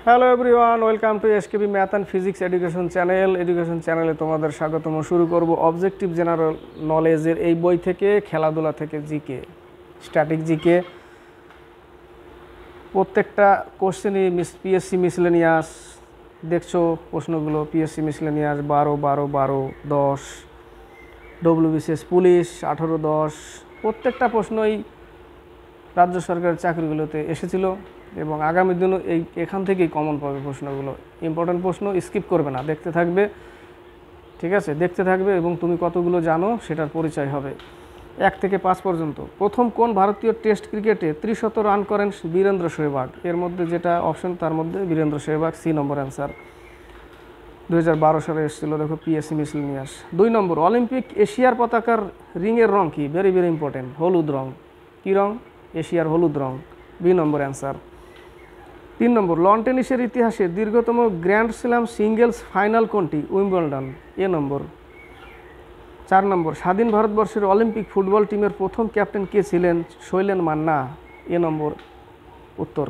Hello everyone, welcome to SKB math and physics education চ্যানেলে তোমাদের স্বাগতম। শুরু করব অবজেক্টিভ জেনারেল নলেজের এই বই থেকে, খেলাধুলা থেকে জিকে, স্ট্যাটিক জিকে। প্রত্যেকটা কোশ্চেনই পিএসসি মিসলেনিয়াস। দেখছো প্রশ্নগুলো পিএসসি মিসলেনিয়াস 12, 10, ডব্লিউবিসিএস পুলিশ 18, 10। প্রত্যেকটা প্রশ্নই রাজ্য সরকারের চাকরিগুলোতে এসেছিল এবং আগামী দিনও এখান থেকেই কমন পাবে প্রশ্নগুলো। ইম্পর্টেন্ট প্রশ্ন, স্কিপ করবে না, দেখতে থাকবে, ঠিক আছে? দেখতে থাকবে এবং তুমি কতগুলো জানো সেটার পরিচয় হবে। 1 থেকে 5 পর্যন্ত। প্রথম কোন ভারতীয় টেস্ট ক্রিকেটে 300 রান করেন বীরেন্দ্র সেহবাগ? এর মধ্যে যেটা অপশন তার মধ্যে বীরেন্দ্র সেহবাগ, সি নম্বর অ্যান্সার। 2012 সালে এসেছিল, দেখো পিএসসি মিসলেনিয়াস। 2 নম্বর, অলিম্পিক এশিয়ার পতাকার রিংয়ের রং কি? ভেরি ভেরি ইম্পর্টেন্ট, হলুদ রং। কী রং? এশিয়ার হলুদ রং, বি নম্বর অ্যান্সার। 3 নম্বর, লন টেনিসের ইতিহাসে দীর্ঘতম গ্র্যান্ড স্ল্যাম সিঙ্গেলস ফাইনাল কোনটি? উইম্বলডন, এ নম্বর। 4 নম্বর, স্বাধীন ভারতবর্ষের অলিম্পিক ফুটবল টিমের প্রথম ক্যাপ্টেন কে ছিলেন? শৈলেন মান্না, এ নম্বর উত্তর।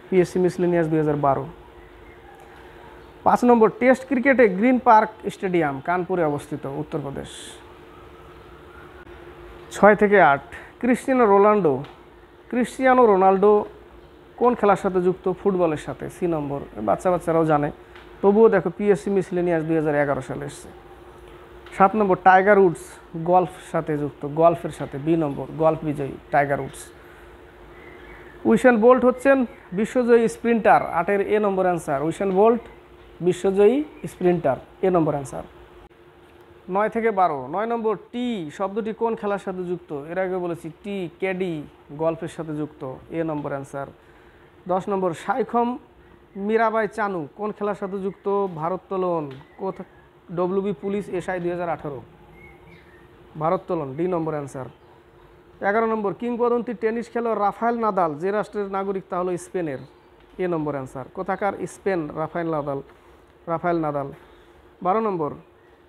PSC miscellaneous 2012। 5 নম্বর, টেস্ট ক্রিকেটে গ্রিন পার্ক স্টেডিয়াম কানপুরে অবস্থিত, উত্তরপ্রদেশ। 6 থেকে 8, ক্রিস্টিয়ানো রোনাল্ডো কোন খেলার সাথে যুক্ত? ফুটবলের সাথে, সি নম্বর। বাচ্চারাও জানে, তবুও দেখো পিএসসি মিসলেনিয়াস 2011 সালে এসছে। 7 নম্বর, টাইগার উডস গল্ফ সাথে যুক্ত, গল্ফের সাথে, বি নম্বর। গল্ফ বিজয়ী টাইগার উডস। উইসেন বোল্ট হচ্ছেন বিশ্বজয়ী স্প্রিন্টার, 8-এর এ number answer. Usain bolt বিশ্বজয়ী Sprinter, এ নম্বর অ্যান্সার। 9 থেকে 12, 9 নম্বর, টি শব্দটি কোন খেলার সাথে যুক্ত? এর আগে বলেছি টি ক্যাডি গল্ফের সাথে যুক্ত, এ নম্বর অ্যান্সার। 10 নম্বর, সাইখম মীরাবাই চানু কোন খেলার সাথে যুক্ত? ভারোত্তোলন। WB police SI 2018, ভারোত্তোলন, D number answer. 11 নম্বর, কিংবদন্তি টেনিস খেলোয়াড় রাফায়েল নাদাল যে রাষ্ট্রের নাগরিক তা হলো স্পেনের, এ নম্বর অ্যান্সার। কোথাকার? Spain, Rafael Nadal. 12 নম্বর,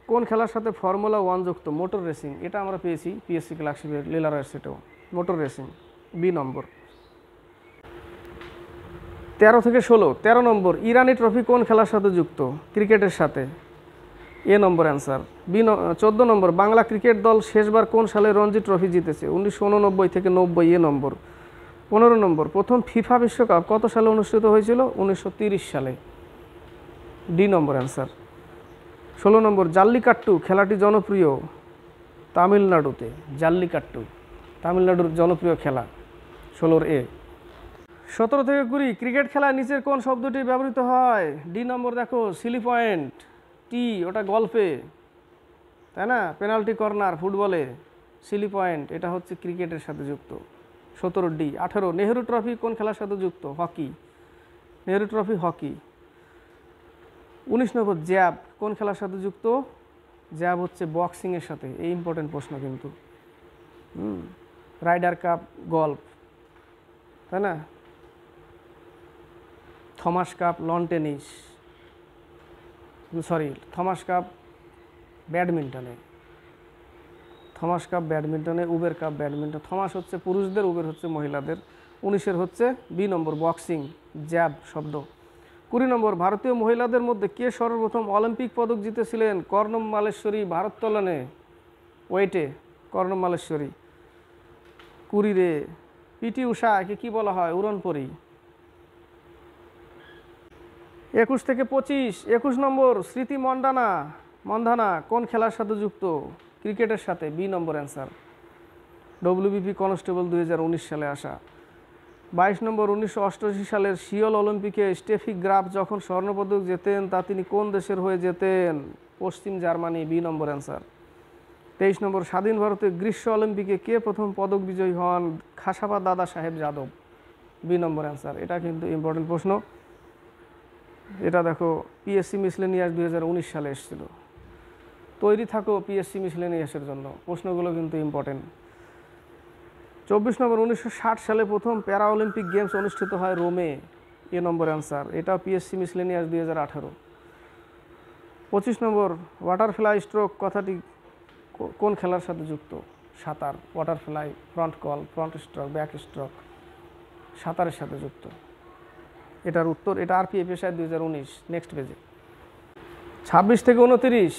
কোন খেলার সাথে ফর্মুলা 1 যুক্ত? Motor racing. এটা আমরা পেয়েছি পিএসসি ক্লার্কশিপের লীলারায়ের সেটাও, মোটর রেসিং, বি নম্বর। 13 থেকে 16, 13 নম্বর, ইরানি ট্রফি কোন খেলার সাথে যুক্ত? ক্রিকেটের সাথে, এ নম্বর অ্যান্সার। 14 নম্বর, বাংলা ক্রিকেট দল শেষবার কোন সালে রঞ্জি ট্রফি জিতেছে? 1989 থেকে 90, এ নম্বর। 15 নম্বর, প্রথম ফিফা বিশ্বকাপ কত সালে অনুষ্ঠিত হয়েছিল? 1930 সালে, ডি নম্বর অ্যান্সার। 16 নম্বর, জাল্লিকাট্টু খেলাটি জনপ্রিয় তামিলনাড়ুতে, জাল্লিকাট্টু তামিলনাড়ুর জনপ্রিয় খেলা, 16-এর এ। 17 থেকে 20, ক্রিকেট খেলায় নিচের কোন শব্দটি ব্যবহৃত হয়? ডি নম্বর, দেখো সিলি পয়েন্ট, টি ওটা গল্ফে, তাই না? পেনাল্টি কর্নার ফুটবলে, সিলি পয়েন্ট এটা হচ্ছে ক্রিকেটের সাথে যুক্ত, 17 ডি। 18, নেহেরু ট্রফি কোন খেলার সাথে যুক্ত? Hockey, Nehru trophy hockey. 19 নম্বর, জ্যাব কোন খেলার সাথে যুক্ত? জ্যাব হচ্ছে বক্সিংয়ের সাথে, এই ইম্পর্টেন্ট প্রশ্ন কিন্তু। রাইডার কাপ গল্ফ, তাই না? Thomas cup lawn tennis, Thomas cup ব্যাডমিন্টনে, উবের কাপ ব্যাডমিন্টন। থমাস হচ্ছে পুরুষদের, উবের হচ্ছে মহিলাদের। 19-এর হচ্ছে বি নম্বর, বক্সিং, জ্যাব শব্দ। 20 নম্বর, ভারতীয় মহিলাদের মধ্যে কে সর্বপ্রথম অলিম্পিক পদক জিতেছিলেন? কর্ণম মালেশ্বরী ভারোত্তোলনে, ওয়েটে, কর্ণম মালেশ্বরী। 20 পিটি উষাকে কি বলা হয়? উড়নপরি। 21 থেকে 25, 21 নম্বর, স্মৃতি মন্ধানা কোন খেলার সাথে যুক্ত? ক্রিকেটের সাথে, বি নম্বর অ্যান্সার। ডব্লিউবিপি কনস্টেবল 2019 সালে আসা। 22 নম্বর, 1988 সালের সিওল অলিম্পিকে স্টেফি গ্রাফ যখন স্বর্ণপদক জেতেন তা তিনি কোন দেশের হয়ে জেতেন? পশ্চিম জার্মানি, বি নম্বর অ্যান্সার। 23 নম্বর, স্বাধীন ভারতের গ্রীষ্ম অলিম্পিকে কে প্রথম পদক বিজয়ী হন? খাসাবা দাদা সাহেব যাদব, বি নম্বর অ্যান্সার। এটা কিন্তু ইম্পর্টেন্ট প্রশ্ন, এটা দেখো পিএসসি মিসলেনিয়াস 2019 সালে এসেছিল। তৈরি থাকো পিএসসি মিসলেনিয়াসের জন্য, প্রশ্নগুলো কিন্তু ইম্পর্টেন্ট। 24 নম্বর, 1960 সালে প্রথম প্যারা অলিম্পিক গেমস অনুষ্ঠিত হয় রোমে, এ নম্বর অ্যান্সার। এটাও PSC miscellaneous 2018। 25 number, butterfly stroke কথাটি কোন খেলার সাথে যুক্ত? সাঁতার, butterfly, front crawl, front stroke, backstroke, সাঁতারের সাথে যুক্ত। এটার উত্তর, এটা আরপিএফ এসআই 2019। নেক্সট পেজে 26 থেকে 29।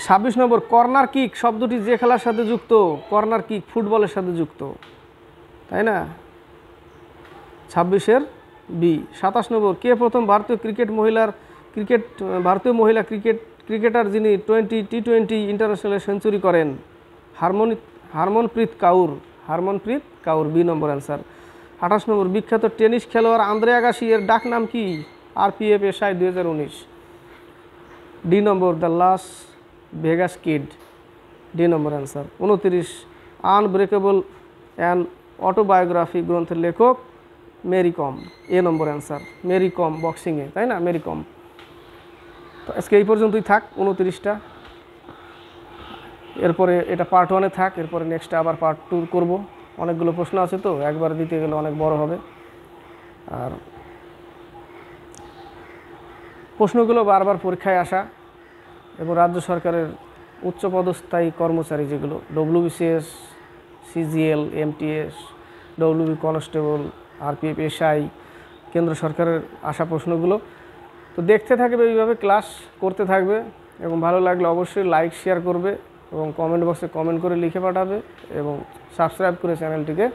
26 নম্বর, কর্নার কিক শব্দটি যে খেলার সাথে যুক্ত? কর্নার কিক ফুটবলের সাথে যুক্ত, তাই না? 26-এর বি। 27 নম্বর, কে প্রথম ভারতীয় মহিলা ক্রিকেটার যিনি টি20 ইন্টারন্যাশনালে সেঞ্চুরি করেন? হারমনপ্রীত কাউর, বি নম্বর অ্যান্সার। 28 নম্বর, বিখ্যাত টেনিস খেলোয়াড় আন্দ্রে আগাসি এর ডাক নাম কি? RPF SI 2019। D number, the Las Vegas kid, D number answer. 29, unbreakable an autobiography গ্রন্থের লেখক? Mary Kom, A number answer. Mary Kom বক্সিংয়ে, তাই না? মেরি কম। তো আজকে এই পর্যন্তই থাক 29টা। এরপরে এটা পার্ট 1-এ থাক, এরপরে নেক্সটে আবার পার্ট 2 করব। অনেকগুলো প্রশ্ন আছে তো একবার দিতে গেলে অনেক বড় হবে। আর প্রশ্নগুলো বারবার পরীক্ষায় আসা এবং রাজ্য সরকারের উচ্চপদস্থায়ী কর্মচারী যেগুলো WBCS, CGL, MTS, WB constable, RPF SI, কেন্দ্র সরকারের আসা প্রশ্নগুলো। তো দেখতে থাকবে, এইভাবে ক্লাস করতে থাকবে এবং ভালো লাগলে অবশ্যই লাইক শেয়ার করবে এবং কমেন্ট বক্সে কমেন্ট করে লিখে পাঠাবে এবং সাবস্ক্রাইব করে চ্যানেলটিকে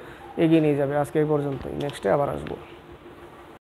এগিয়ে নিয়ে যাবে। আজকে এই পর্যন্তই, নেক্সটে আবার আসবো।